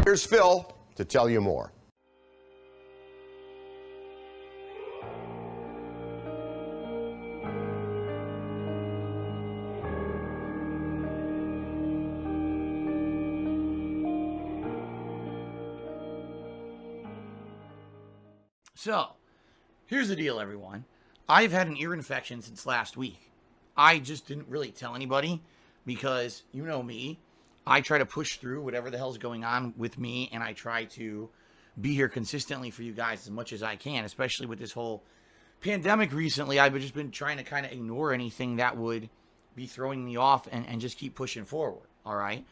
Here's Phil to tell you more. So, here's the deal, everyone. I've had an ear infection since last week. I just didn't really tell anybody because, you know me, I try to push through whatever the hell's going on with me, and I try to be here consistently for you guys as much as I can, especially with this whole pandemic recently. I've just been trying to kind of ignore anything that would be throwing me off and just keep pushing forward, all right?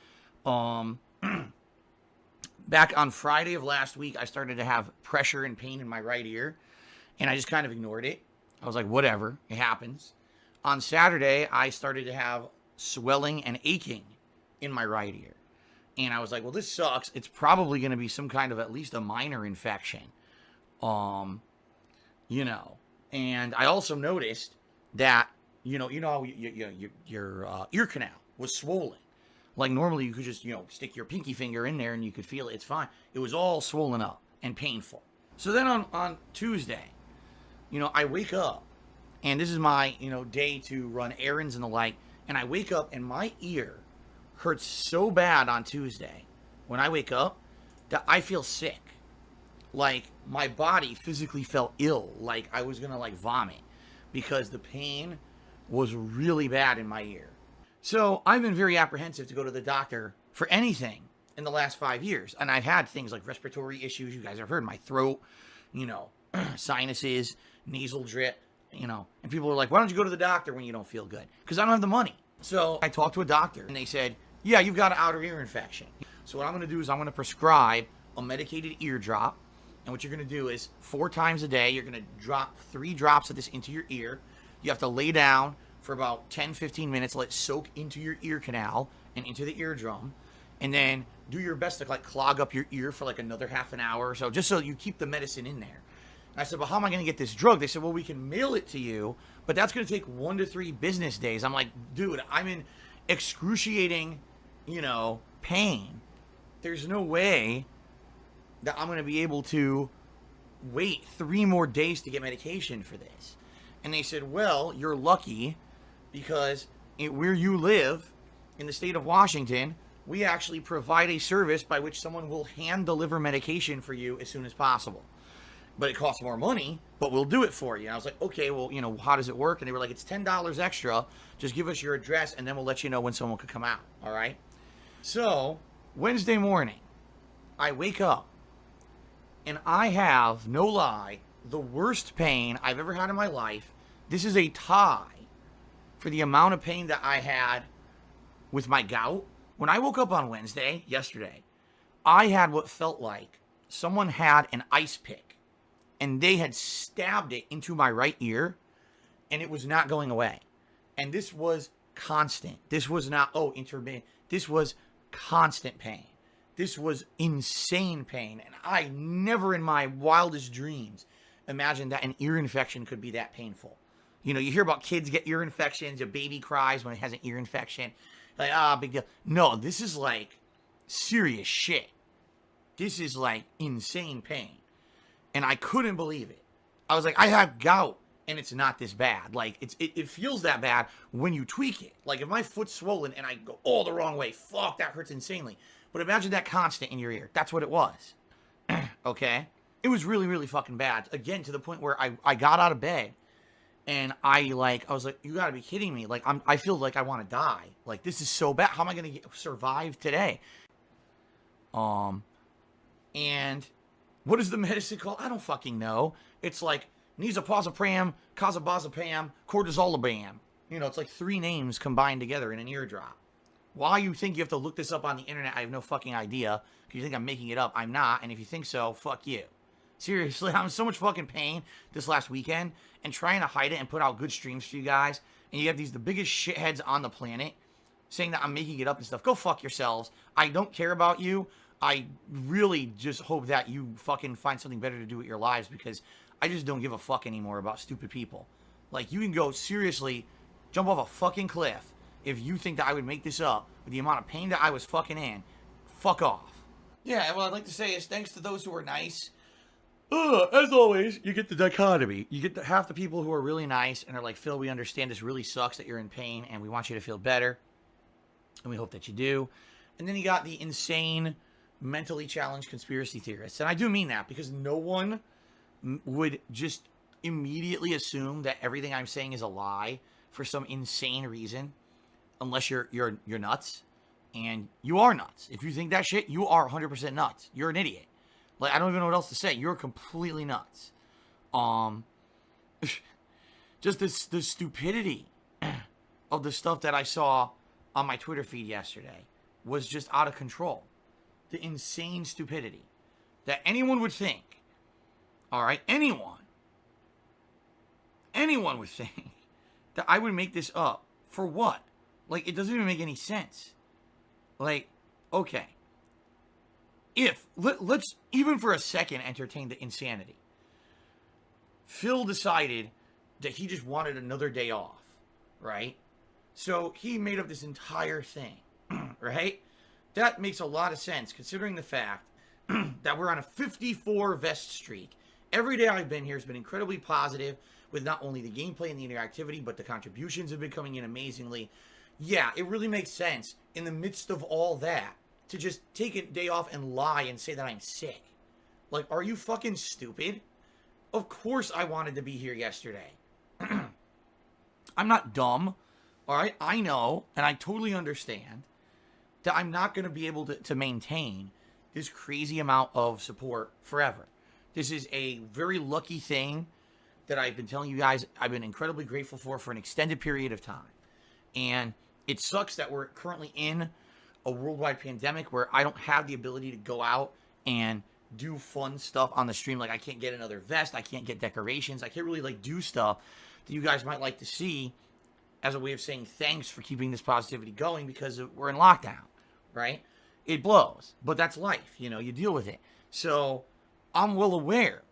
Back on Friday of last week, I started to have pressure and pain in my right ear, and I just kind of ignored it. I was like, whatever, it happens. On Saturday, I started to have swelling and aching in my right ear. And I was like, well, this sucks. It's probably going to be some kind of at least a minor infection. And I also noticed that, how your ear canal was swollen. Like normally you could just, stick your pinky finger in there and you could feel it. It's fine. It was all swollen up and painful. So then on Tuesday, I wake up and this is my, day to run errands and the like. And I wake up and my ear hurts so bad on Tuesday when I wake up that I feel sick. Like my body physically felt ill. Like I was going to vomit because the pain was really bad in my ear. So I've been very apprehensive to go to the doctor for anything in the last 5 years. And I've had things like respiratory issues. You guys have heard my throat, sinuses, nasal drip, and people are like, why don't you go to the doctor when you don't feel good? Because I don't have the money. So I talked to a doctor and they said, yeah, you've got an outer ear infection. So what I'm going to do is I'm going to prescribe a medicated ear drop. And what you're going to do is 4 times a day, you're going to drop 3 drops of this into your ear. You have to lay down for about 10-15 minutes, let it soak into your ear canal and into the eardrum, and then do your best to clog up your ear for another half an hour or so, just so you keep the medicine in there. And I said, well, how am I going to get this drug? They said, well, we can mail it to you, but that's going to take 1 to 3 business days. I'm like, dude, I'm in excruciating, pain. There's no way that I'm going to be able to wait 3 more days to get medication for this. And they said, well, you're lucky because where you live in the state of Washington, we actually provide a service by which someone will hand deliver medication for you as soon as possible. But it costs more money, but we'll do it for you. And I was like, okay, well, how does it work? And they were like, it's $10 extra. Just give us your address and then we'll let you know when someone could come out. All right. So Wednesday morning, I wake up and I have, no lie, the worst pain I've ever had in my life. This is a tie for the amount of pain that I had with my gout. When I woke up on Wednesday, yesterday, I had what felt like someone had an ice pick and they had stabbed it into my right ear and it was not going away. And this was constant. This was not, intermittent. This was constant pain. This was insane pain. And I never in my wildest dreams imagined that an ear infection could be that painful. You hear about kids get ear infections, a baby cries when it has an ear infection. Big deal. No, this is serious shit. This is insane pain. And I couldn't believe it. I was like, I have gout and it's not this bad. It feels that bad when you tweak it. If my foot's swollen and I go all the wrong way, fuck, that hurts insanely. But imagine that constant in your ear. That's what it was. Okay? It was really, really fucking bad. Again, to the point where I got out of bed and I was like, you gotta be kidding me. I feel like I want to die. This is so bad. How am I going to survive today? And what is the medicine called? I don't fucking know. It's nizapazepam, cazabazepam, cortisolabam. It's 3 names combined together in an ear drop. Why you think you have to look this up on the internet, I have no fucking idea. Because you think I'm making it up. I'm not. And if you think so, fuck you. Seriously, I'm in so much fucking pain this last weekend and trying to hide it and put out good streams for you guys. And you have the biggest shitheads on the planet saying that I'm making it up and stuff. Go fuck yourselves. I don't care about you. I really just hope that you fucking find something better to do with your lives because I just don't give a fuck anymore about stupid people. Like, you can go seriously jump off a fucking cliff if you think that I would make this up with the amount of pain that I was fucking in. Fuck off. Yeah, and what I'd like to say is thanks to those who are nice. As always, you get the dichotomy. You get half the people who are really nice and are like, Phil, we understand this really sucks that you're in pain and we want you to feel better. And we hope that you do. And then you got the insane, mentally challenged conspiracy theorists. And I do mean that because no one would just immediately assume that everything I'm saying is a lie for some insane reason, unless you're nuts. And you are nuts. If you think that shit, you are 100% nuts. You're an idiot. Like, I don't even know what else to say. You're completely nuts. Just the stupidity of the stuff that I saw on my Twitter feed yesterday was just out of control. The insane stupidity that anyone would think. All right, anyone would think that I would make this up for what? Like, it doesn't even make any sense. Like, okay. Let's even for a second entertain the insanity. Phil decided that he just wanted another day off, right? So he made up this entire thing, right? That makes a lot of sense considering the fact that we're on a 54 vest streak. Every day I've been here has been incredibly positive with not only the gameplay and the interactivity, but the contributions have been coming in amazingly. Yeah, it really makes sense in the midst of all that to just take a day off and lie and say that I'm sick. Like, are you fucking stupid? Of course I wanted to be here yesterday. I'm not dumb, all right? I know, and I totally understand that I'm not going to be able to maintain this crazy amount of support forever. This is a very lucky thing that I've been telling you guys I've been incredibly grateful for an extended period of time. And it sucks that we're currently in a worldwide pandemic where I don't have the ability to go out and do fun stuff on the stream. Like, I can't get another vest. I can't get decorations. I can't really, like, do stuff that you guys might like to see as a way of saying thanks for keeping this positivity going because we're in lockdown, right? It blows, but that's life. You know, you deal with it. So I'm well aware,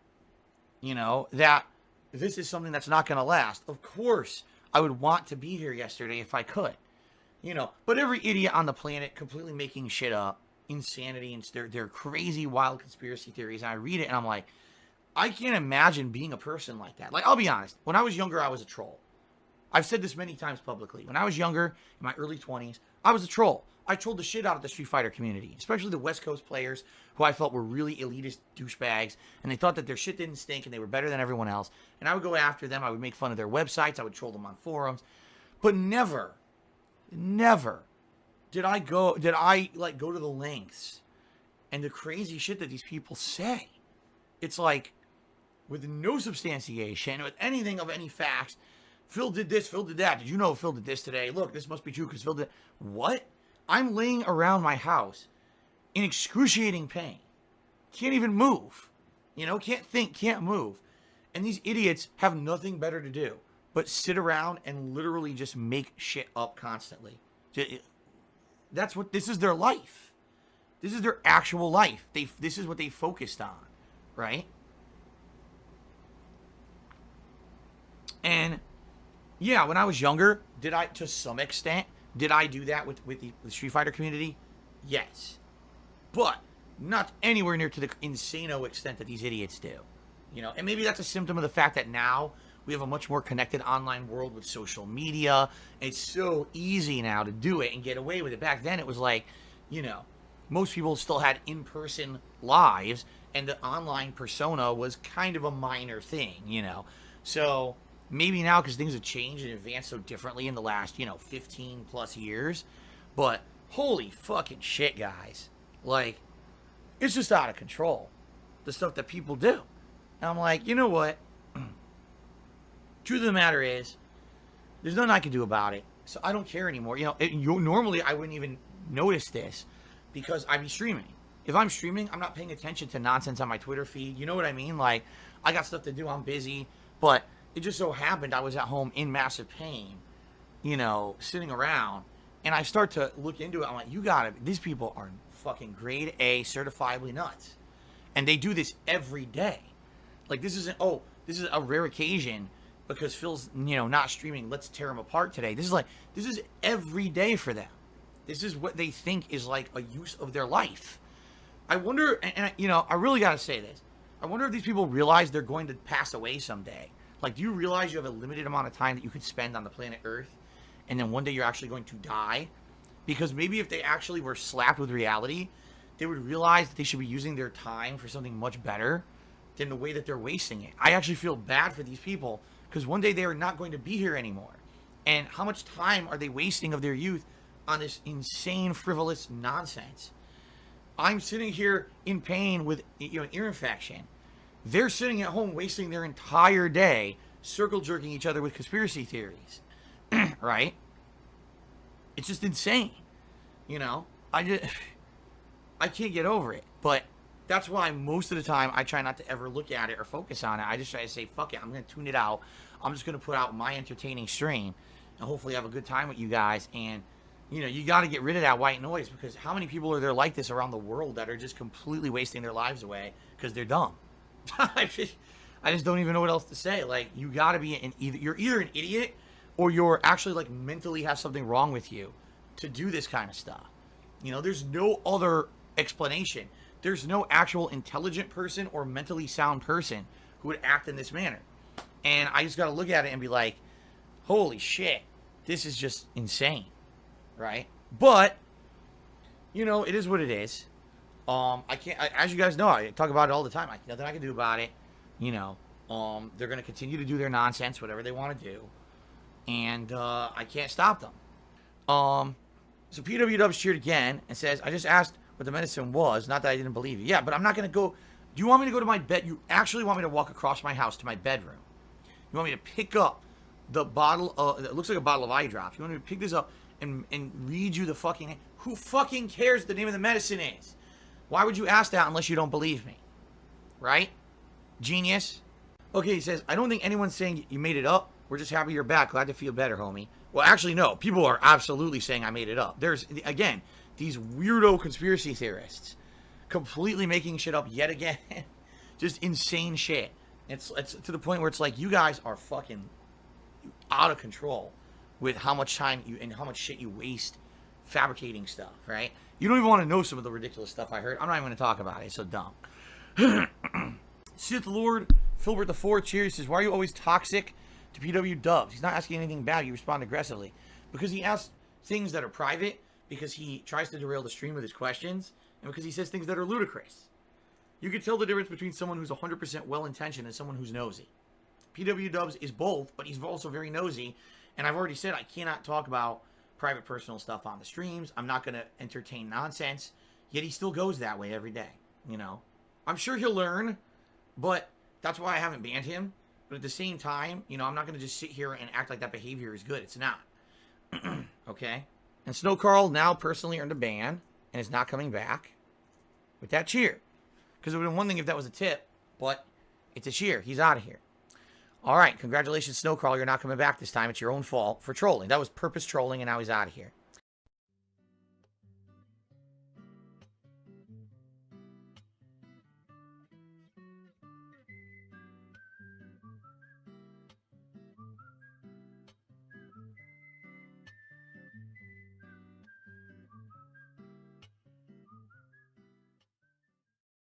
you know, that this is something that's not going to last. Of course, I would want to be here yesterday if I could. You know, but every idiot on the planet completely making shit up, insanity, and their crazy, wild conspiracy theories. And I read it and I'm like, I can't imagine being a person like that. Like, I'll be honest. When I was younger, I was a troll. I've said this many times publicly. When I was younger, in my early 20s, I was a troll. I trolled the shit out of the Street Fighter community, especially the West Coast players who I felt were really elitist douchebags. And they thought that their shit didn't stink and they were better than everyone else. And I would go after them. I would make fun of their websites. I would troll them on forums. But never did I go to the lengths and the crazy shit that these people say. It's like, with no substantiation, with anything of any facts, Phil did this, Phil did that. Did you know Phil did this today? Look, this must be true because Phil did. What? I'm laying around my house in excruciating pain. Can't even move. You know, can't think, can't move. And these idiots have nothing better to do but sit around and literally just make shit up constantly. This is their life. This is their actual life. This is what they focused on, right? And yeah, when I was younger, to some extent, did I do that with the Street Fighter community? Yes. But not anywhere near to the insano extent that these idiots do. You know, and maybe that's a symptom of the fact that now we have a much more connected online world with social media. It's so easy now to do it and get away with it. Back then, it was like, you know, most people still had in-person lives, and the online persona was kind of a minor thing, you know. So maybe now, because things have changed and advanced so differently in the last, 15 plus years. But holy fucking shit, guys. Like, it's just out of control. The stuff that people do. And I'm like, you know what? Truth of the matter is, there's nothing I can do about it. So I don't care anymore. Normally I wouldn't even notice this because I'd be streaming. If I'm streaming, I'm not paying attention to nonsense on my Twitter feed. You know what I mean? Like, I got stuff to do. I'm busy. But it just so happened I was at home in massive pain, sitting around. And I start to look into it. I'm like, these people are fucking grade A, certifiably nuts. And they do this every day. Like, this is a rare occasion because Phil's, not streaming, let's tear him apart today. This is every day for them. This is what they think is like a use of their life. I wonder, and I really got to say this. I wonder if these people realize they're going to pass away someday. Like, do you realize you have a limited amount of time that you could spend on the planet Earth, and then one day you're actually going to die? Because maybe if they actually were slapped with reality, they would realize that they should be using their time for something much better than the way that they're wasting it. I actually feel bad for these people, because one day they are not going to be here anymore. And how much time are they wasting of their youth on this insane, frivolous nonsense? I'm sitting here in pain with an ear infection. They're sitting at home wasting their entire day circle jerking each other with conspiracy theories. Right? It's just insane. I can't get over it. But that's why most of the time I try not to ever look at it or focus on it. I just try to say, fuck it, I'm going to tune it out. I'm just going to put out my entertaining stream and hopefully have a good time with you guys. And you got to get rid of that white noise, because how many people are there like this around the world that are just completely wasting their lives away because they're dumb? I just don't even know what else to say. Like, you got to be you're either an idiot or you're actually like mentally have something wrong with you to do this kind of stuff. There's no other explanation. There's no actual intelligent person or mentally sound person who would act in this manner. And I just got to look at it and be like, holy shit, this is just insane. Right? But, it is what it is. As you guys know, I talk about it all the time. Nothing I can do about it. They're going to continue to do their nonsense, whatever they want to do. And, I can't stop them. So PW Dubs cheered again and says, I just asked what the medicine was, not that I didn't believe you. Yeah, but I'm not going to go. Do you want me to go to my bed? You actually want me to walk across my house to my bedroom? You want me to pick up the bottle of, it looks like a bottle of eye drops. You want me to pick this up and read you the fucking, who fucking cares what the name of the medicine is? Why would you ask that unless you don't believe me? Right? Genius. Okay, he says, I don't think anyone's saying you made it up. We're just happy you're back. Glad to feel better, homie. Well, actually, no. People are absolutely saying I made it up. There's, again, these weirdo conspiracy theorists completely making shit up yet again. Just insane shit. It's to the point where it's like, you guys are fucking out of control with how much time and how much shit you waste fabricating stuff, right? You don't even want to know some of the ridiculous stuff I heard. I'm not even going to talk about it. It's so dumb. Sith Lord Filbert the Fourth cheers, says, why are you always toxic to PW Dubs? He's not asking anything bad. You respond aggressively. Because he asks things that are private, because he tries to derail the stream with his questions, and because he says things that are ludicrous. You can tell the difference between someone who's 100% well-intentioned and someone who's nosy. PW Dubs is both, but he's also very nosy. And I've already said I cannot talk about private personal stuff on the streams. I'm not going to entertain nonsense. Yet he still goes that way every day. I'm sure he'll learn, but that's why I haven't banned him. But at the same time, I'm not going to just sit here and act like that behavior is good. It's not. Okay? And Snow Carl now personally earned a ban and is not coming back with that cheer. Because it would have been one thing if that was a tip, but it's a cheer. He's out of here. All right, congratulations, Snow Carl. You're not coming back this time. It's your own fault for trolling. That was purpose trolling, and now he's out of here.